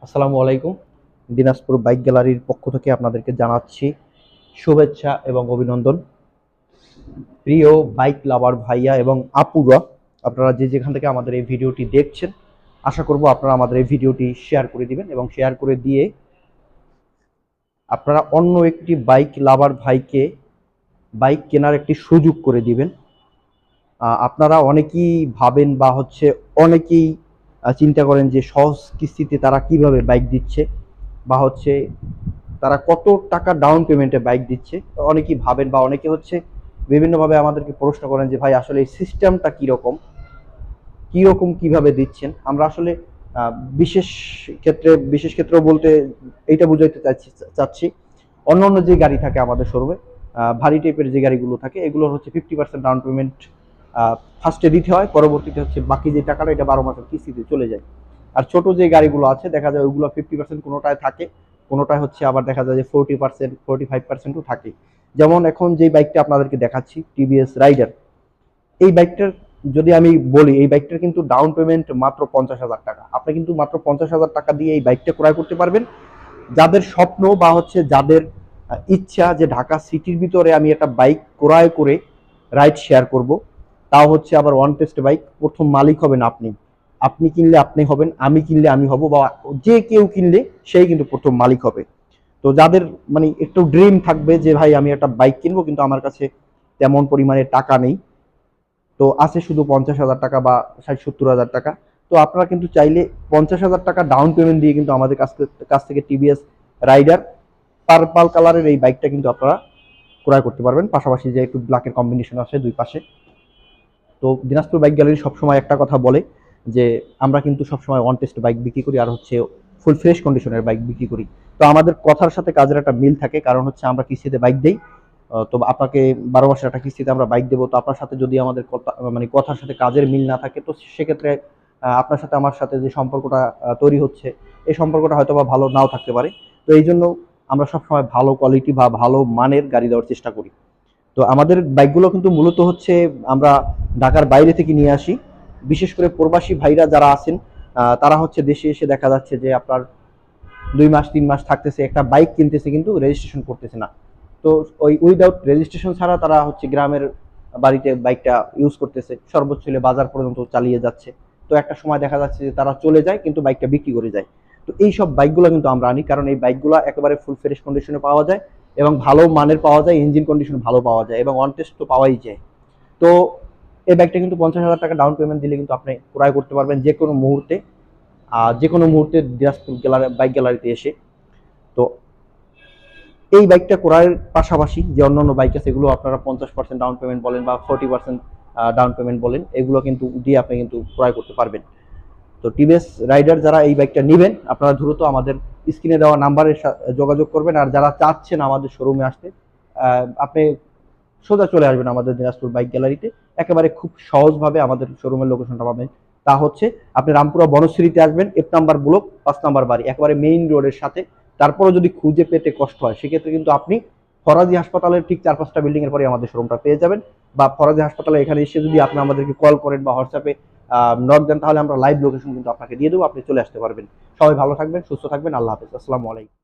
আসসালামু আলাইকুম। দিনাজপুর বাইক গ্যালারির পক্ষ থেকে আপনাদেরকে জানাচ্ছি শুভেচ্ছা এবং অভিনন্দন। প্রিয় বাইক লাভার ভাইয়া এবং আপুরা, আপনারা যে যেখান থেকে আমাদের এই ভিডিওটি দেখছেন, আশা করব আপনারা আমাদের এই ভিডিওটি শেয়ার করে দিবেন এবং শেয়ার করে দিয়ে আপনারা অন্য একটি বাইক লাভার ভাইকে বাইক কেনার একটি সুযোগ করে দিবেন। আপনারা অনেকেই ভাবেন বা অনেকেই চিন্তা করেন যে সহজ কিস্তিতে তারা কিভাবে বাইক দিচ্ছে বা তারা কত টাকা ডাউন পেমেন্টে বাইক দিচ্ছে। অনেকেই ভাবেন বা অনেকে বিভিন্নভাবে আমাদেরকে প্রশ্ন করেন যে ভাই আসলে এই সিস্টেমটা কীরকম কিভাবে দিচ্ছেন। আমরা আসলে বিশেষ বিশেষ ক্ষেত্রে বলতে এইটা বুঝাইতে চাচ্ছি অন্য অন্য যে গাড়ি থাকে আমাদের শোরুমে, ভারী টাইপের যে গাড়িগুলো থাকে এগুলোর 50% ডাউন পেমেন্ট ফার্স্টে দিতে হয়, পরবর্তীতে বাকি যে টাকাটা এটা 12 মাসের কিস্তিতে চলে যায়। আর ছোট যে গাড়িগুলো আছে দেখা যায় ওইগুলো 50% কোনোটায় থাকে, কোনোটায় আবার দেখা যায় যে 40% 45%ও থাকে। যেমন এখন যে বাইকটা আপনাদেরকে দেখাচ্ছি টিভিএস রাইডার, এই বাইকটার যদি আমি বলি এই বাইকটার কিন্তু ডাউন পেমেন্ট মাত্র 50,000 টাকা। আপনি কিন্তু মাত্র 50,000 টাকা দিয়ে এই বাইকটা ক্রয় করতে পারবেন। যাদের স্বপ্ন বা যাদের ইচ্ছা যে ঢাকা সিটির ভিতরে আমি একটা বাইক ক্রয় করে রাইড শেয়ার করব, তাও আবার ওয়ান টেস্ট বাইক, প্রথম মালিক হবেন আপনি। আপনি কিনলে আপনি হবেন, আমি কিনলে আমি হব, বা যে কেউ কিনলে সেই কিন্তু প্রথম মালিক হবে। তো যাদের একটু ড্রিম থাকবে যে ভাই আমি একটা বাইক কিনবো কিন্তু আমার কাছে তেমন পরিমাণে টাকা নেই, তো আছে শুধু 50,000 টাকা বা 60-70,000 টাকা, তো আপনারা কিন্তু চাইলে 50,000 টাকা ডাউন পেমেন্ট দিয়ে কিন্তু আমাদের কাছ থেকে টিভিএস রাইডার পার্পল কালারের এই বাইকটা কিন্তু আপনারা ক্রয় করতে পারবেন। পাশাপাশি যে একটু ব্ল্যাকের কম্বিনেশন আছে দুই পাশে। তো দিনাজপুর বাইক গ্যালারি সবসময় একটা কথা বলে যে আমরা কিন্তু সবসময় ওয়ান টেস্ট বাইক বিক্রি করি আর ফুল ফ্রেশ কন্ডিশনের বাইক বিক্রি করি। তো আমাদের কথার সাথে কাজের একটা মিল থাকে, কারণ আমরা কিস্তিতে বাইক দেই। তো আপনাকে 12 মাসের একটা কিস্তিতে আমরা বাইক দেবো, তো আপনার সাথে যদি আমাদের কথা কথার সাথে কাজের মিল না থাকে, তো সেক্ষেত্রে আপনার সাথে আমার সাথে যে সম্পর্কটা তৈরি হচ্ছে, এই সম্পর্কটা হয়তো বা ভালো নাও থাকতে পারে। তো এই জন্য আমরা সবসময় ভালো কোয়ালিটি বা ভালো মানের গাড়ি দেওয়ার চেষ্টা করি। তো আমাদের বাইকগুলো কিন্তু মূলত আমরা ঢাকার বাইরে থেকে নিয়ে আসি। বিশেষ করে প্রবাসী ভাইরা যারা আছেন, তারা দেশে এসে দেখা যাচ্ছে যে আপনার 2 মাস 3 মাস থাকতেছে, একটা বাইক কিনতেছে কিন্তু রেজিস্ট্রেশন করতেছে না। তো ওই উইদাউট রেজিস্ট্রেশন ছাড়া তারা গ্রামের বাড়িতে বাইকটা ইউজ করতেছে, সর্বোচ্চ হলে বাজার পর্যন্ত চালিয়ে যাচ্ছে। তো একটা সময় দেখা যাচ্ছে যে তারা চলে যায় কিন্তু বাইকটা বিক্রি করে যায়। তো এই সব বাইকগুলো কিন্তু আমরা আনি, কারণ এই বাইকগুলো একেবারে ফুল ফ্রেশ কন্ডিশনে পাওয়া যায় এবং ভালো মানের পাওয়া যায়, ইঞ্জিন কন্ডিশন ভালো পাওয়া যায় এবং অন টেস্ট তো পাওয়াই যায়। তো এই বাইকটা কিন্তু 50,000 টাকা ডাউন পেমেন্ট দিলে কিন্তু আপনি ক্রয় করতে পারবেন যে কোনো মুহূর্তে, দিনাজপুর বাইক গ্যালারিতে এসে। তো এই বাইকটা ক্রয়ের পাশাপাশি যে অন্যান্য বাইক আছে এগুলো আপনারা 50% ডাউন পেমেন্ট বলেন বা 40% ডাউন পেমেন্ট বলেন, এগুলো কিন্তু দিয়ে আপনি কিন্তু ক্রয় করতে পারবেন। তো টিভিএস রাইডার যারা এই বাইকটা নেবেন আপনারা দ্রুত আমাদের স্ক্রিনে দেওয়া নাম্বারে যোগাযোগ করবেন। আর যারা চাচ্ছেন আমাদের শোরুমে আসতে, আপনি সোজা চলে আসবেন আমাদের দিনাজপুর বাইক গ্যালারিতে। একেবারে খুব সহজভাবে আমাদের শোরুমের লোকেশনটা পাবেন। তা আপনি রামপুরা বনশ্রীতে আসবেন, F নাম্বার ব্লক 5 নাম্বার বাড়ি, একেবারে মেইন রোডের সাথে। তারপরে যদি খুঁজে পেতে কষ্ট হয় সেক্ষেত্রে কিন্তু আপনি ফরাজি হাসপাতালের ঠিক 4-5টা বিল্ডিং এর পরে আমাদের শোরুমটা পেয়ে যাবেন। বা ফরাজি হাসপাতালে এখানে এসে যদি আপনি আমাদেরকে কল করেন বা হোয়াটসঅ্যাপে নক দেন, তাহলে আমরা লাইভ লোকেশন কিন্তু আপনাকে দিয়ে দেবো, আপনি চলে আসতে পারবেন। সবাই ভালো থাকবেন, সুস্থ থাকবেন, আল্লাহ হাফেজ, আসসালামু আলাইকুম।